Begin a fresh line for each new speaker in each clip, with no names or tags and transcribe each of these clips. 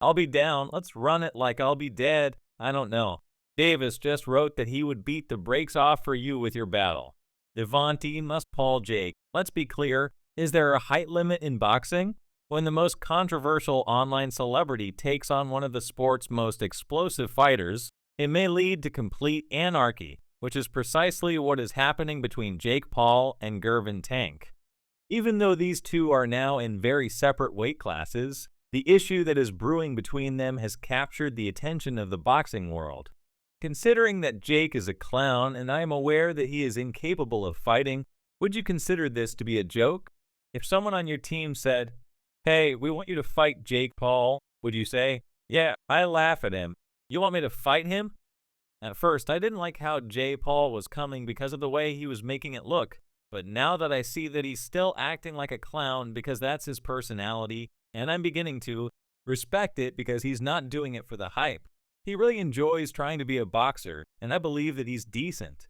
I'll be down. Let's run it like I'll be dead. I don't know. Davis just wrote that he would beat the brakes off for you with your battle. Gervonta must Paul Jake. Let's be clear. Is there a height limit in boxing? When the most controversial online celebrity takes on one of the sport's most explosive fighters, it may lead to complete anarchy, which is precisely what is happening between Jake Paul and Gervonta. Even though these two are now in very separate weight classes, the issue that is brewing between them has captured the attention of the boxing world. Considering that Jake is a clown and I am aware that he is incapable of fighting, would you consider this to be a joke? If someone on your team said, "Hey, we want you to fight Jake Paul," would you say, "Yeah, I laugh at him. You want me to fight him?" At first, I didn't like how Jay Paul was coming because of the way he was making it look, but now that I see that he's still acting like a clown because that's his personality, and I'm beginning to respect it because he's not doing it for the hype. He really enjoys trying to be a boxer, and I believe that he's decent.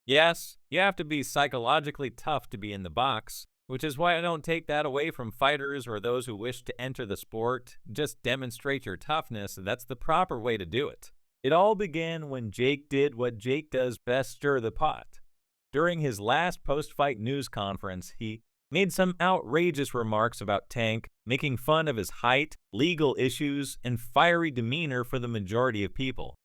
Yes, you have to be psychologically tough to be in the box, which is why I don't take that away from fighters or those who wish to enter the sport. Just demonstrate your toughness, that's the proper way to do it. It all began when Jake did what Jake does best: stir the pot. During his last post-fight news conference, he made some outrageous remarks about Tank, making fun of his height, legal issues, and fiery demeanor for the majority of people.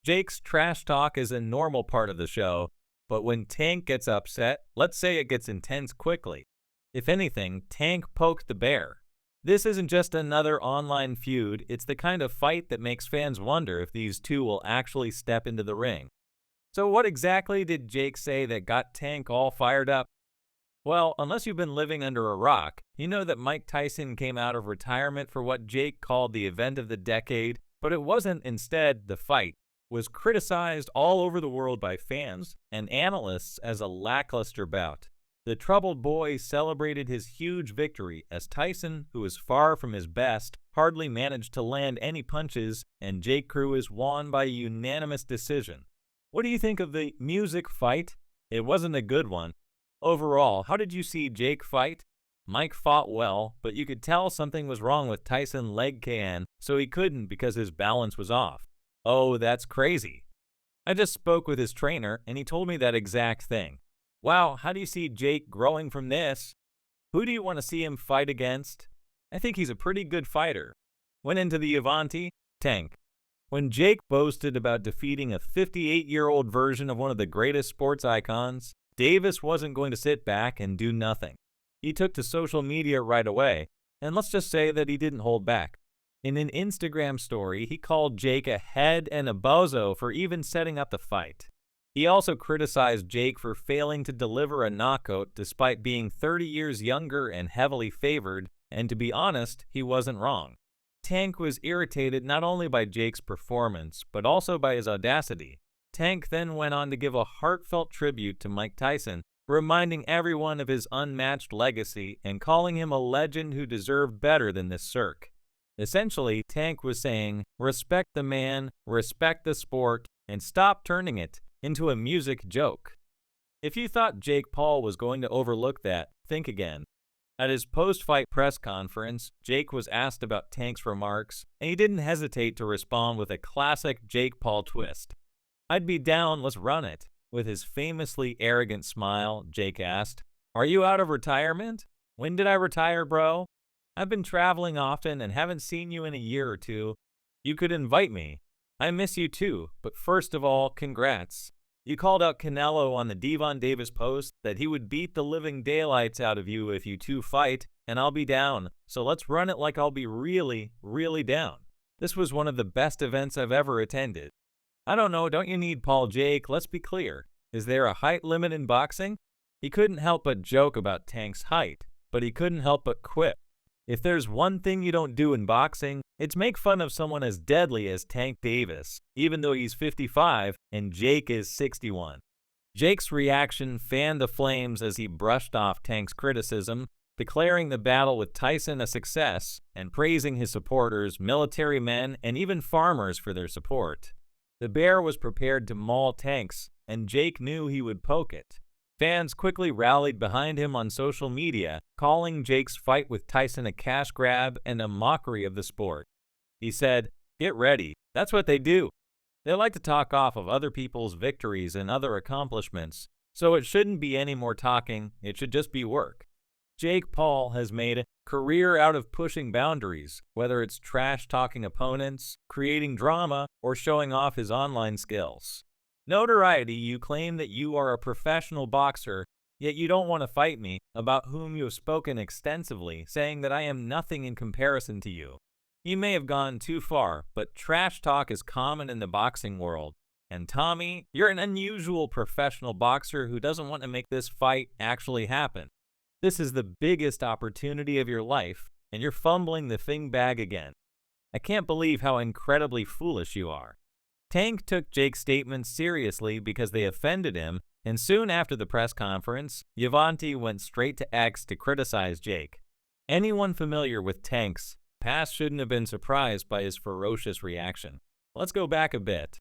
Jake's trash talk is a normal part of the show, but when Tank gets upset, let's say it gets intense quickly. If anything, Tank poked the bear. This isn't just another online feud, it's the kind of fight that makes fans wonder if these two will actually step into the ring. So what exactly did Jake say that got Tank all fired up? Well, unless you've been living under a rock, you know that Mike Tyson came out of retirement for what Jake called the event of the decade, but it wasn't. Instead, the fight was criticized all over the world by fans and analysts as a lackluster bout. The troubled boy celebrated his huge victory as Tyson, who was far from his best, hardly managed to land any punches, and Jake Cruz won by a unanimous decision. What do you think of the music fight? It wasn't a good one. Overall, how did you see Jake fight? Mike fought well, but you could tell something was wrong with Tyson leg can, so he couldn't because his balance was off. Oh, that's crazy. I just spoke with his trainer, and he told me that exact thing. Wow, how do you see Jake growing from this? Who do you want to see him fight against? I think he's a pretty good fighter. Went into the Gervonta, Tank. When Jake boasted about defeating a 58-year-old version of one of the greatest sports icons, Davis wasn't going to sit back and do nothing. He took to social media right away, and let's just say that he didn't hold back. In an Instagram story, he called Jake a head and a bozo for even setting up the fight. He also criticized Jake for failing to deliver a knockout despite being 30 years younger and heavily favored, and to be honest, he wasn't wrong. Tank was irritated not only by Jake's performance, but also by his audacity. Tank then went on to give a heartfelt tribute to Mike Tyson, reminding everyone of his unmatched legacy and calling him a legend who deserved better than this cirque. Essentially, Tank was saying, respect the man, respect the sport, and stop turning it into a music joke. If you thought Jake Paul was going to overlook that, think again. At his post-fight press conference, Jake was asked about Tank's remarks, and he didn't hesitate to respond with a classic Jake Paul twist. "I'd be down, let's run it." With his famously arrogant smile, Jake asked, "Are you out of retirement? When did I retire, bro? I've been traveling often and haven't seen you in a year or two. You could invite me. I miss you too, but first of all, congrats. You called out Canelo on the Devon Davis post that he would beat the living daylights out of you if you two fight, and I'll be down, so let's run it like I'll be really, really down. This was one of the best events I've ever attended. I don't know, don't you need Paul Jake? Let's be clear. Is there a height limit in boxing?" He couldn't help but joke about Tank's height, but he couldn't help but quip. If there's one thing you don't do in boxing, it's make fun of someone as deadly as Tank Davis, even though he's 55 and Jake is 61. Jake's reaction fanned the flames as he brushed off Tank's criticism, declaring the battle with Tyson a success and praising his supporters, military men, and even farmers for their support. The bear was prepared to maul Tanks, and Jake knew he would poke it. Fans quickly rallied behind him on social media, calling Jake's fight with Tyson a cash grab and a mockery of the sport. He said, "Get ready. That's what they do. They like to talk off of other people's victories and other accomplishments, so it shouldn't be any more talking, it should just be work." Jake Paul has made a career out of pushing boundaries, whether it's trash-talking opponents, creating drama, or showing off his online skills. Notoriety, you claim that you are a professional boxer, yet you don't want to fight me, about whom you have spoken extensively, saying that I am nothing in comparison to you. You may have gone too far, but trash talk is common in the boxing world. And Tommy, you're an unusual professional boxer who doesn't want to make this fight actually happen. This is the biggest opportunity of your life, and you're fumbling the thing bag again. I can't believe how incredibly foolish you are. Tank took Jake's statements seriously because they offended him, and soon after the press conference, Gervonta went straight to X to criticize Jake. Anyone familiar with Tank's past shouldn't have been surprised by his ferocious reaction. Let's go back a bit.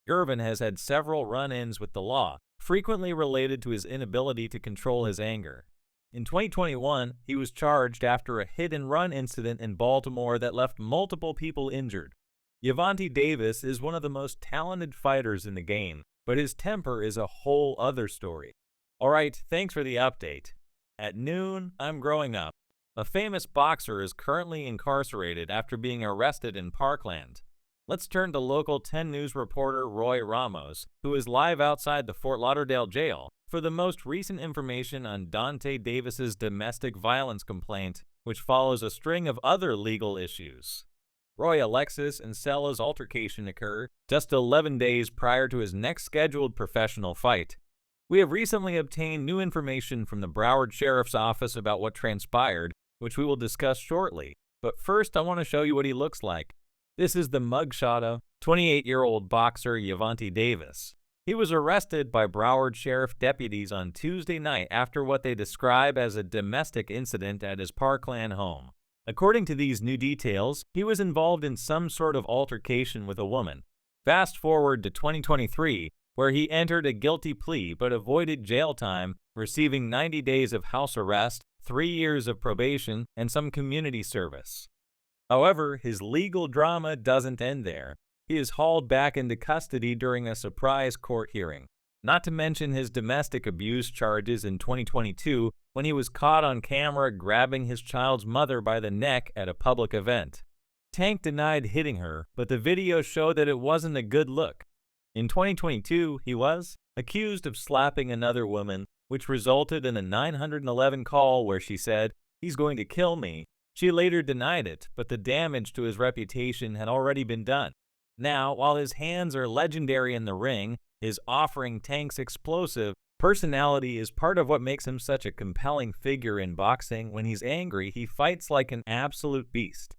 Gervonta has had several run-ins with the law, frequently related to his inability to control his anger. In 2021, he was charged after a hit-and-run incident in Baltimore that left multiple people injured. Gervonta Davis is one of the most talented fighters in the game, but his temper is a whole other story. Alright, thanks for the update. At noon, I'm growing up. A famous boxer is currently incarcerated after being arrested in Parkland. Let's turn to local 10 News reporter Roy Ramos, who is live outside the Fort Lauderdale jail, for the most recent information on Dante Davis's domestic violence complaint, which follows a string of other legal issues. Roy, Alexis and Sella's altercation occurred just 11 days prior to his next scheduled professional fight. We have recently obtained new information from the Broward Sheriff's Office about what transpired, which we will discuss shortly. But first, I want to show you what he looks like. This is the mugshot of 28-year-old boxer Gervonta Davis. He was arrested by Broward Sheriff deputies on Tuesday night after what they describe as a domestic incident at his Parkland home. According to these new details, he was involved in some sort of altercation with a woman. Fast forward to 2023, where he entered a guilty plea but avoided jail time, receiving 90 days of house arrest, 3 years of probation, and some community service. However, his legal drama doesn't end there. He is hauled back into custody during a surprise court hearing. Not to mention his domestic abuse charges in 2022 when he was caught on camera grabbing his child's mother by the neck at a public event. Tank denied hitting her, but the video showed that it wasn't a good look. In 2022, he was accused of slapping another woman, which resulted in a 911 call where she said, "He's going to kill me." She later denied it, but the damage to his reputation had already been done. Now, while his hands are legendary in the ring, his offering Tank's explosive personality is part of what makes him such a compelling figure in boxing. When he's angry, he fights like an absolute beast.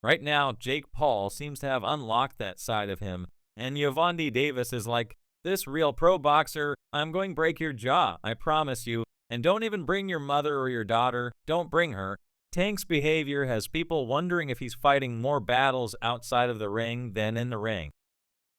Right now, Jake Paul seems to have unlocked that side of him, and Gervonta Davis is like, "This real pro boxer, I'm going to break your jaw, I promise you, and don't even bring your mother or your daughter, don't bring her." Tank's behavior has people wondering if he's fighting more battles outside of the ring than in the ring.